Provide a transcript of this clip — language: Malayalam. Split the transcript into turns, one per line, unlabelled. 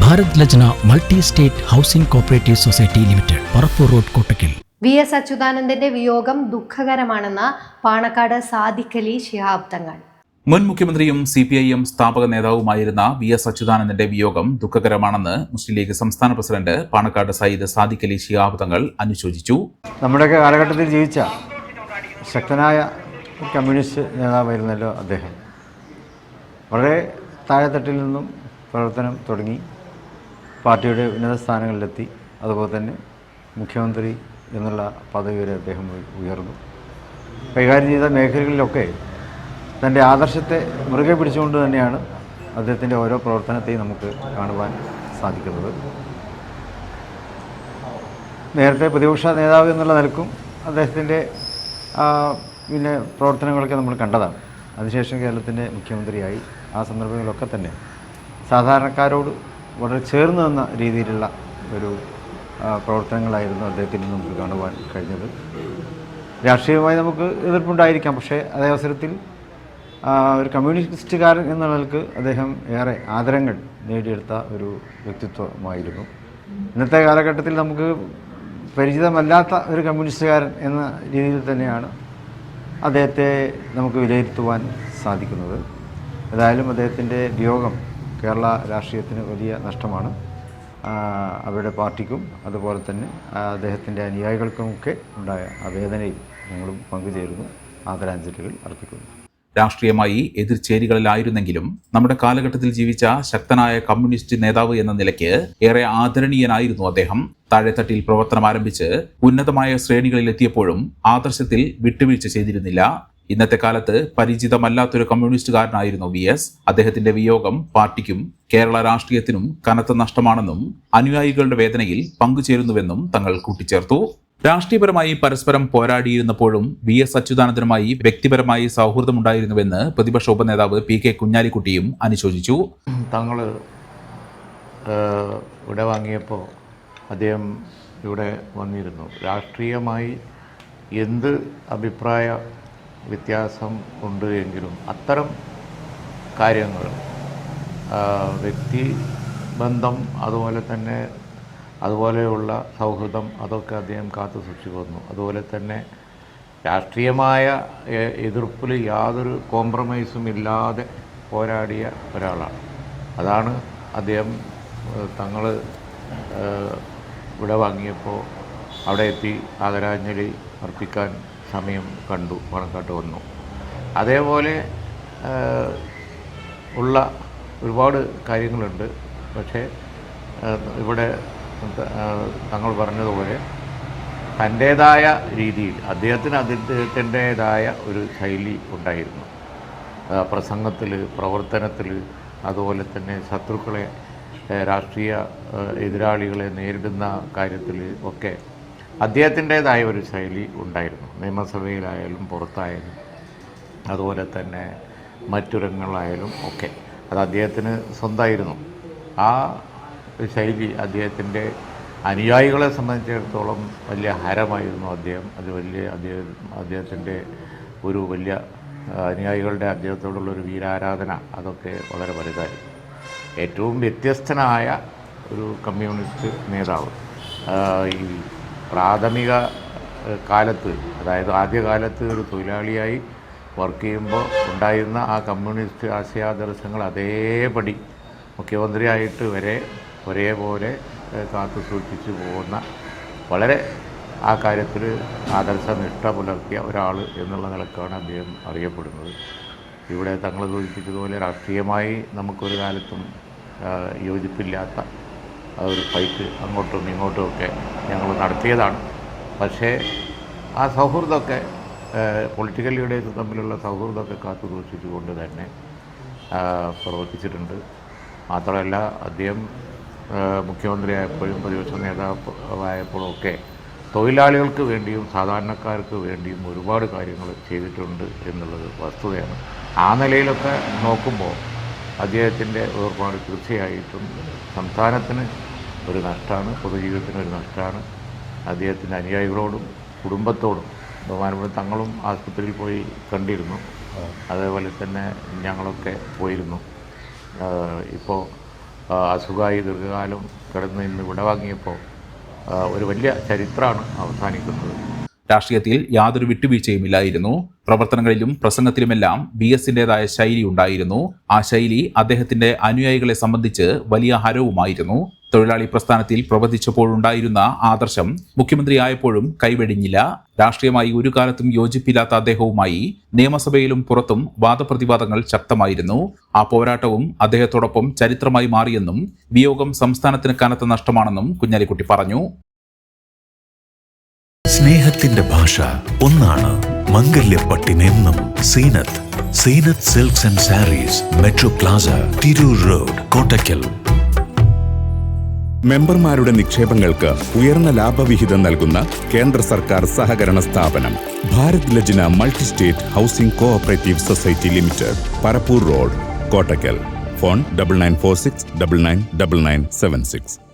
Bharat Lajna multi state housing cooperative society limited, Parappur road, Kottakkal.
VS അച്യുതാനന്ദന്റെ വിയോഗം ദുഃഖകരമാണെന്ന് പാണക്കാട് സാദിഖ് അലി ശിഹാബ് തങ്ങൾ.
മുൻ മുഖ്യമന്ത്രിയും CPIM സ്ഥാപക നേതാവുമായിരുന്ന VS അച്യുതാനന്ദന്റെ വിയോഗം ദുഃഖകരമാണെന്ന് മുസ്ലിം ലീഗ് സംസ്ഥാന പ്രസിഡന്റ് പാണക്കാട് സയ്യിദ് സാദിഖ് അലി ശിഹാബ് തങ്ങൾ അനുശോചിച്ചു.
നമ്മുടെയൊക്കെ കാലഘട്ടത്തിൽ ജീവിച്ച ശക്തനായ കമ്മ്യൂണിസ്റ്റ് നേതാവായിരുന്നല്ലോ അദ്ദേഹം. വളരെ താഴെത്തട്ടിൽ നിന്നും പ്രവർത്തനം തുടങ്ങി പാർട്ടിയുടെ ഉന്നത സ്ഥാനങ്ങളിലെത്തി. അതുപോലെ തന്നെ മുഖ്യമന്ത്രി എന്നുള്ള പദവി വരെ അദ്ദേഹം ഉയർന്നു. കൈകാര്യം ചെയ്ത മേഖലകളിലൊക്കെ തൻ്റെ ആദർശത്തെ മുറുകെ പിടിച്ചുകൊണ്ട് തന്നെയാണ് അദ്ദേഹത്തിൻ്റെ ഓരോ പ്രവർത്തനത്തെയും നമുക്ക് കാണുവാൻ സാധിക്കുന്നത്. നേരത്തെ പ്രതിപക്ഷ നേതാവ് എന്നുള്ള നിലക്കും അദ്ദേഹത്തിൻ്റെ പിന്നെ പ്രവർത്തനങ്ങളൊക്കെ നമ്മൾ കണ്ടതാണ്. അതിനുശേഷം കേരളത്തിൻ്റെ മുഖ്യമന്ത്രിയായി ആ സന്ദർഭങ്ങളിലൊക്കെ തന്നെ സാധാരണക്കാരോട് വളരെ ചേർന്ന് നിന്ന രീതിയിലുള്ള ഒരു പ്രവർത്തനങ്ങളായിരുന്നു അദ്ദേഹത്തിൽ നിന്ന് നമുക്ക് കാണുവാൻ കഴിഞ്ഞത്. രാഷ്ട്രീയമായി നമുക്ക് എതിർപ്പുണ്ടായിരിക്കാം, പക്ഷേ അതേ അവസരത്തിൽ ഒരു കമ്മ്യൂണിസ്റ്റുകാരൻ എന്ന നിലക്ക് അദ്ദേഹം ഏറെ ആദരങ്ങൾ നേടിയെടുത്ത ഒരു വ്യക്തിത്വമായിരുന്നു. ഇന്നത്തെ കാലഘട്ടത്തിൽ നമുക്ക് പരിചിതമല്ലാത്ത ഒരു കമ്മ്യൂണിസ്റ്റുകാരൻ എന്ന രീതിയിൽ തന്നെയാണ് അദ്ദേഹത്തെ നമുക്ക് വിലയിരുത്തുവാൻ സാധിക്കുന്നത്. ഏതായാലും അദ്ദേഹത്തിൻ്റെ വിയോഗം കേരള രാഷ്ട്രീയത്തിന് വലിയ നഷ്ടമാണ്. അവരുടെ പാർട്ടിക്കും അതുപോലെ തന്നെ അദ്ദേഹത്തിൻ്റെ അനുയായികൾക്കുമൊക്കെ ഉണ്ടായ ആ വേദനയിൽ ഞങ്ങളും പങ്കുചേരുന്നു, ആദരാഞ്ജലികൾ അർപ്പിക്കുന്നു.
രാഷ്ട്രീയമായി എതിർചേരികളിലായിരുന്നെങ്കിലും നമ്മുടെ കാലഘട്ടത്തിൽ ജീവിച്ച ശക്തനായ കമ്മ്യൂണിസ്റ്റ് നേതാവ് എന്ന നിലയ്ക്ക് ഏറെ ആദരണീയനായിരുന്നു അദ്ദേഹം. താഴെത്തട്ടിൽ പ്രവർത്തനം ആരംഭിച്ച് ഉന്നതമായ ശ്രേണികളിലെത്തിയപ്പോഴും ആദർശത്തിൽ വിട്ടുവീഴ്ച ചെയ്തിരുന്നില്ല. ഇന്നത്തെ കാലത്ത് പരിചിതമല്ലാത്തൊരു കമ്മ്യൂണിസ്റ്റുകാരനായിരുന്നു VS. അദ്ദേഹത്തിന്റെ വിയോഗം പാർട്ടിക്കും കേരള രാഷ്ട്രീയത്തിനും കനത്ത നഷ്ടമാണെന്നും അനുയായികളുടെ വേദനയിൽ പങ്കുചേരുന്നുവെന്നും തങ്ങൾ കൂട്ടിച്ചേർത്തു. രാഷ്ട്രീയപരമായി പരസ്പരം പോരാടിയിരുന്നപ്പോഴും VS അച്യുതാനന്ദനുമായി വ്യക്തിപരമായി സൗഹൃദമുണ്ടായിരുന്നുവെന്ന് പ്രതിപക്ഷ ഉപനേതാവ് PK കുഞ്ഞാലിക്കുട്ടിയും അനുശോചിച്ചു.
തങ്ങൾ ഇവിടെ വാങ്ങിയപ്പോൾ അദ്ദേഹം ഇവിടെ വന്നിരുന്നു. രാഷ്ട്രീയമായി എന്ത് അഭിപ്രായ വ്യത്യാസം ഉണ്ട് എങ്കിലും അത്തരം കാര്യങ്ങൾ, വ്യക്തിബന്ധം, അതുപോലെയുള്ള സൗഹൃദം, അതൊക്കെ അദ്ദേഹം കാത്തു സൂക്ഷിച്ചു വന്നു. അതുപോലെ തന്നെ രാഷ്ട്രീയമായ എതിർപ്പിൽ യാതൊരു കോംപ്രമൈസും ഇല്ലാതെ പോരാടിയ ഒരാളാണ്. അതാണ് അദ്ദേഹം തങ്ങൾ ഇവിടെ വാങ്ങിയപ്പോൾ അവിടെ എത്തി ആദരാഞ്ജലി അർപ്പിക്കാൻ സമയം കണ്ടു, പാണക്കാട്ട് വന്നു. അതേപോലെ ഉള്ള ഒരുപാട് കാര്യങ്ങളുണ്ട്. പക്ഷേ ഇവിടെ തങ്ങൾ പറഞ്ഞതുപോലെ തൻ്റേതായ രീതിയിൽ അദ്ദേഹത്തിന് അദ്ദേഹത്തിൻ്റേതായ ഒരു ശൈലി ഉണ്ടായിരുന്നു. പ്രസംഗത്തിൽ, പ്രവർത്തനത്തിൽ, അതുപോലെ തന്നെ ശത്രുക്കളെ, രാഷ്ട്രീയ എതിരാളികളെ നേരിടുന്ന കാര്യത്തിൽ ഒക്കെ അദ്ദേഹത്തിൻ്റേതായ ഒരു ശൈലി ഉണ്ടായിരുന്നു. നിയമസഭയിലായാലും പുറത്തായാലും അതുപോലെ തന്നെ മറ്റുരങ്ങളായാലും ഒക്കെ അത് അദ്ദേഹത്തിന് സ്വന്തമായിരുന്നു. ആ ശൈലി അദ്ദേഹത്തിൻ്റെ അനുയായികളെ സംബന്ധിച്ചിടത്തോളം വലിയ ഹരമായിരുന്നു. അദ്ദേഹത്തിൻ്റെ ഒരു വലിയ അനുയായികളുടെ അദ്ദേഹത്തോടുള്ളൊരു വീരാരാധന, അതൊക്കെ വളരെ വലുതായിരുന്നു. ഏറ്റവും വ്യത്യസ്തനായ ഒരു കമ്മ്യൂണിസ്റ്റ് നേതാവ്. ഈ പ്രാഥമിക കാലത്ത്, അതായത് ആദ്യകാലത്ത് ഒരു തൊഴിലാളിയായി വർക്ക് ചെയ്യുമ്പോൾ ഉണ്ടായിരുന്ന ആ കമ്മ്യൂണിസ്റ്റ് ആശയാദർശങ്ങൾ അതേപടി മുഖ്യമന്ത്രിയായിട്ട് വരെ ഒരേപോലെ കാത്തു സൂക്ഷിച്ചു പോകുന്ന, വളരെ ആ കാര്യത്തിൽ ആദർശനിഷ്ഠ പുലർത്തിയ ഒരാൾ എന്നുള്ള നിലക്കാണ് അദ്ദേഹം അറിയപ്പെടുന്നത്. ഇവിടെ തങ്ങൾ സൂചിപ്പിച്ചതുപോലെ രാഷ്ട്രീയമായി നമുക്കൊരു കാലത്തും യോജിപ്പില്ലാത്ത ഒരു ഫൈറ്റ് അങ്ങോട്ടും ഇങ്ങോട്ടും ഒക്കെ ഞങ്ങൾ നടത്തിയതാണ്. പക്ഷേ ആ സൗഹൃദമൊക്കെ, പൊളിറ്റിക്കൽ ലീഡേഴ്സ് തമ്മിലുള്ള സൗഹൃദമൊക്കെ കാത്തു സൂക്ഷിച്ചുകൊണ്ട് തന്നെ പ്രവർത്തിച്ചിട്ടുണ്ട്. മാത്രമല്ല അദ്ദേഹം മുഖ്യമന്ത്രിയായപ്പോഴും പ്രതിപക്ഷ നേതാവായപ്പോഴും ഒക്കെ തൊഴിലാളികൾക്ക് വേണ്ടിയും സാധാരണക്കാർക്ക് വേണ്ടിയും ഒരുപാട് കാര്യങ്ങൾ ചെയ്തിട്ടുണ്ട് എന്നുള്ളത് വസ്തുതയാണ്. ആ നിലയിലൊക്കെ നോക്കുമ്പോൾ അദ്ദേഹത്തിൻ്റെ വേർപാട് തീർച്ചയായിട്ടും സംസ്ഥാനത്തിന് ഒരു നഷ്ടമാണ്, പൊതുജീവിതത്തിന് ഒരു നഷ്ടമാണ്. അദ്ദേഹത്തിൻ്റെ അനുയായികളോടും കുടുംബത്തോടും, ബഹുമാനപ്പെട്ട തങ്ങളും ആശുപത്രിയിൽ പോയി കണ്ടിരുന്നു, അതേപോലെ തന്നെ ഞങ്ങളൊക്കെ പോയിരുന്നു. ഇപ്പോൾ അസുഖമായി ദീർഘകാലം കിടന്ന് ഇന്ന് വിടവാങ്ങിയപ്പോൾ ഒരു വലിയ ചരിത്രമാണ് അവസാനിക്കുന്നത്.
രാഷ്ട്രീയത്തിൽ യാതൊരു വിട്ടുവീഴ്ചയുമില്ലായിരുന്നു. പ്രവർത്തനങ്ങളിലും പ്രസംഗത്തിലുമെല്ലാം BSന്റേതായ ശൈലി ഉണ്ടായിരുന്നു. ആ ശൈലി അദ്ദേഹത്തിന്റെ അനുയായികളെ സംബന്ധിച്ച് വലിയ ഹരവുമായിരുന്നു. തൊഴിലാളി പ്രസ്ഥാനത്തിൽ പ്രവർത്തിച്ചപ്പോഴുണ്ടായിരുന്ന ആദർശം മുഖ്യമന്ത്രിയായപ്പോഴും കൈവെടിഞ്ഞില്ല. രാഷ്ട്രീയമായി ഒരു കാലത്തും യോജിപ്പില്ലാത്ത അദ്ദേഹവുമായി നിയമസഭയിലും പുറത്തും വാദപ്രതിവാദങ്ങൾ ശക്തമായിരുന്നു. ആ പോരാട്ടവും അദ്ദേഹത്തോടൊപ്പം ചരിത്രമായി മാറിയെന്നും വിയോഗം സംസ്ഥാനത്തിന് കനത്ത നഷ്ടമാണെന്നും കുഞ്ഞാലിക്കുട്ടി പറഞ്ഞു.
സ്നേഹത്തിന്റെ ഭാഷ ഒന്നാണ്. മംഗല്യപ്പട്ടിനെന്നും Seenath silks and sarees, metro plaza, Tirur road, Kottakkal.
മെമ്പർമാരുടെ നിക്ഷേപങ്ങൾക്ക് ഉയർന്ന ലാഭവിഹിതം നൽകുന്ന കേന്ദ്ര സർക്കാർ സഹകരണ സ്ഥാപനം Bharat Lajna multi state housing cooperative society limited, Parappur road, Kottakkal. Phone 9946999976.